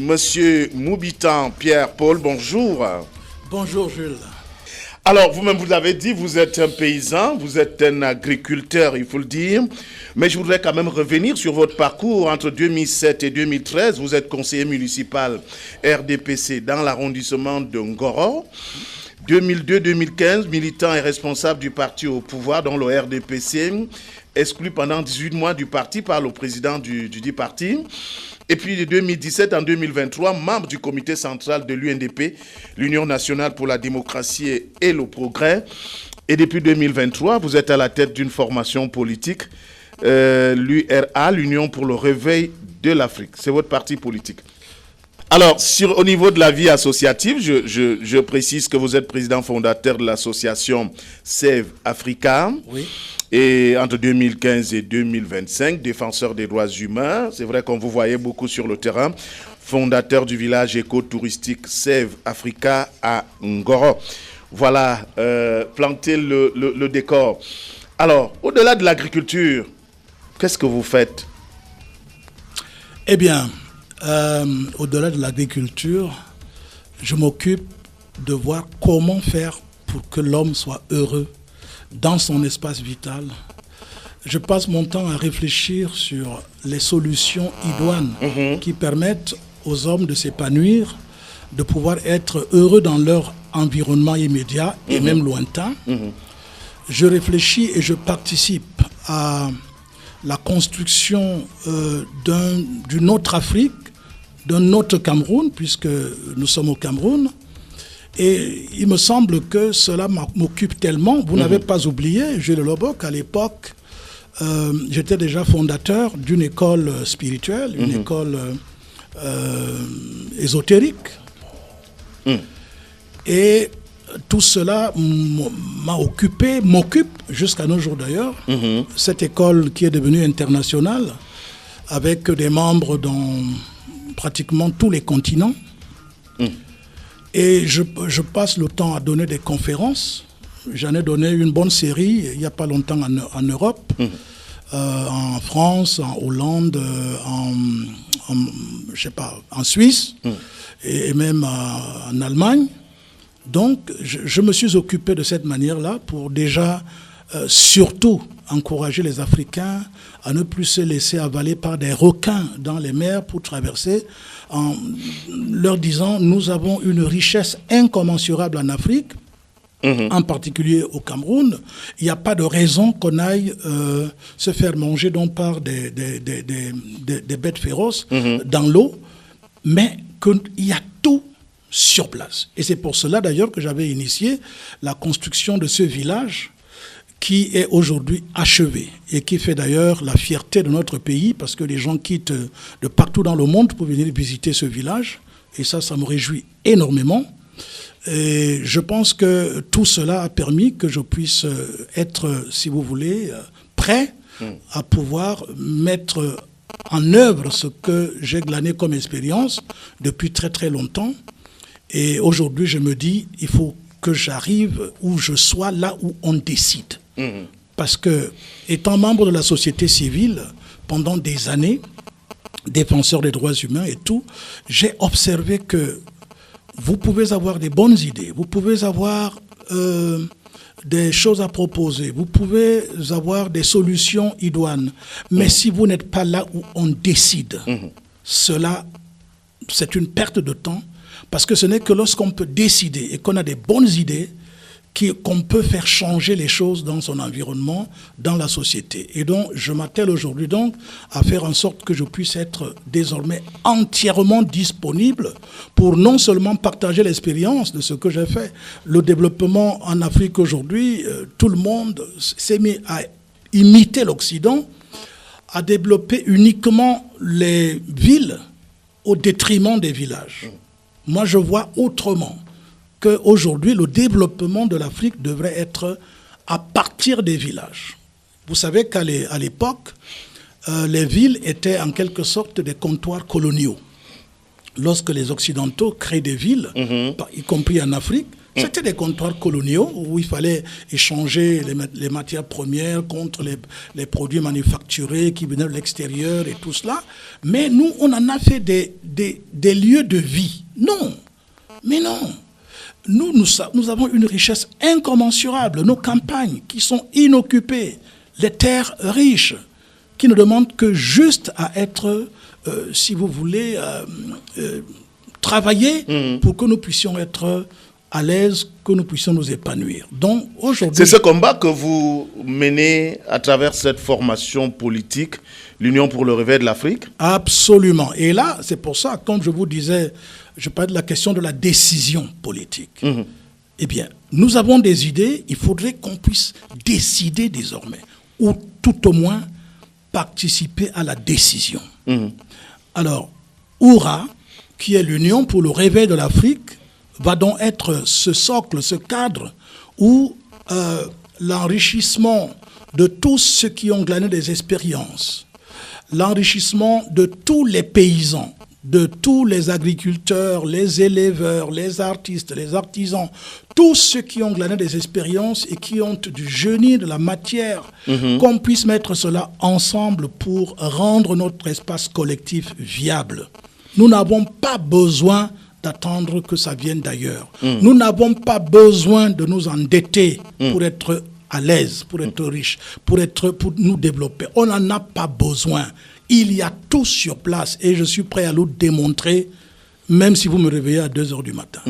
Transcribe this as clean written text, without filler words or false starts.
Monsieur Moubitan Pierre-Paul, bonjour. Bonjour Jules. Alors, vous-même, vous l'avez dit, vous êtes un paysan, vous êtes un agriculteur, il faut le dire. Mais je voudrais quand même revenir sur votre parcours. Entre 2007 et 2013, vous êtes conseiller municipal RDPC dans l'arrondissement de Ngoro. 2002-2015, militant et responsable du parti au pouvoir, dont le RDPC, exclu pendant 18 mois du parti par le président du dit parti. Et puis de 2017 en 2023, membre du comité central de l'UNDP, l'Union nationale pour la démocratie et le progrès. Et depuis 2023, vous êtes à la tête d'une formation politique, l'URA, l'Union pour le réveil de l'Afrique. C'est votre parti politique. Alors, au niveau de la vie associative, je précise que vous êtes président fondateur de l'association Save Africa. Oui. Et entre 2015 et 2025, défenseur des droits humains. C'est vrai qu'on vous voyait beaucoup sur le terrain. Fondateur du village éco-touristique Save Africa à Ngoro. Voilà, planter le décor. Alors, au-delà de l'agriculture, qu'est-ce que vous faites? Eh bien, au-delà de l'agriculture, je m'occupe de voir comment faire pour que l'homme soit heureux dans son espace vital. Je passe mon temps à réfléchir sur les solutions idoines qui permettent aux hommes de s'épanouir, de pouvoir être heureux dans leur environnement immédiat et même lointain. Je réfléchis et je participe à la construction d'une autre Afrique, d'un autre Cameroun, puisque nous sommes au Cameroun. Et il me semble que cela m'occupe tellement. Vous n'avez pas oublié, Jules Lobok, à l'époque, j'étais déjà fondateur d'une école spirituelle, une école ésotérique. Et tout cela m'occupe jusqu'à nos jours d'ailleurs. Cette école qui est devenue internationale, avec des membres dans pratiquement tous les continents. Et je passe le temps à donner des conférences. J'en ai donné une bonne série il n'y a pas longtemps en Europe, en France, en Hollande, en Suisse et même en Allemagne. Donc, je me suis occupé de cette manière-là pour déjà, surtout, encourager les Africains à ne plus se laisser avaler par des requins dans les mers pour traverser, en leur disant, nous avons une richesse incommensurable en Afrique, en particulier au Cameroun. Il n'y a pas de raison qu'on aille se faire manger donc par des bêtes féroces dans l'eau, mais qu'il y a tout sur place. Et c'est pour cela d'ailleurs que j'avais initié la construction de ce village qui est aujourd'hui achevé et qui fait d'ailleurs la fierté de notre pays parce que les gens quittent de partout dans le monde pour venir visiter ce village. Et ça me réjouit énormément. Et je pense que tout cela a permis que je puisse être, si vous voulez, prêt à pouvoir mettre en œuvre ce que j'ai glané comme expérience depuis très très longtemps. Et aujourd'hui, je me dis, il faut que j'arrive où je sois là où on décide. Parce que, étant membre de la société civile pendant des années, défenseur des droits humains et tout, j'ai observé que vous pouvez avoir des bonnes idées, vous pouvez avoir des choses à proposer, vous pouvez avoir des solutions idoines, mais si vous n'êtes pas là où on décide, cela, c'est une perte de temps, parce que ce n'est que lorsqu'on peut décider et qu'on a des bonnes idées qu'on peut faire changer les choses dans son environnement, dans la société. Et donc, je m'attelle aujourd'hui donc à faire en sorte que je puisse être désormais entièrement disponible pour non seulement partager l'expérience de ce que j'ai fait. Le développement en Afrique aujourd'hui, tout le monde s'est mis à imiter l'Occident, à développer uniquement les villes au détriment des villages. Moi, je vois autrement qu'aujourd'hui, le développement de l'Afrique devrait être à partir des villages. Vous savez qu'à l'époque, les villes étaient en quelque sorte des comptoirs coloniaux. Lorsque les Occidentaux créent des villes, y compris en Afrique, C'était des comptoirs coloniaux où il fallait échanger les matières premières contre les produits manufacturés qui venaient de l'extérieur et tout cela. Mais nous, on en a fait des lieux de vie. Non, mais non. Nous avons une richesse incommensurable. Nos campagnes qui sont inoccupées, les terres riches, qui ne demandent que juste à être, si vous voulez, travailler pour que nous puissions être à l'aise, que nous puissions nous épanouir. Donc aujourd'hui, c'est ce combat que vous menez à travers cette formation politique, l'Union pour le réveil de l'Afrique? Absolument. Et là, c'est pour ça, comme je vous disais, je parlais de la question de la décision politique. Eh bien, nous avons des idées, il faudrait qu'on puisse décider désormais, ou tout au moins participer à la décision. Alors, OURA, qui est l'Union pour le réveil de l'Afrique, va donc être ce socle, ce cadre où l'enrichissement de tous ceux qui ont glané des expériences, l'enrichissement de tous les paysans, de tous les agriculteurs, les éleveurs, les artistes, les artisans, tous ceux qui ont glané des expériences et qui ont du génie, de la matière, qu'on puisse mettre cela ensemble pour rendre notre espace collectif viable. Nous n'avons pas besoin d'attendre que ça vienne d'ailleurs. Nous n'avons pas besoin de nous endetter pour être à l'aise, pour être riche, pour nous développer. On n'en a pas besoin. Il y a tout sur place et je suis prêt à le démontrer, même si vous me réveillez à 2 heures du matin.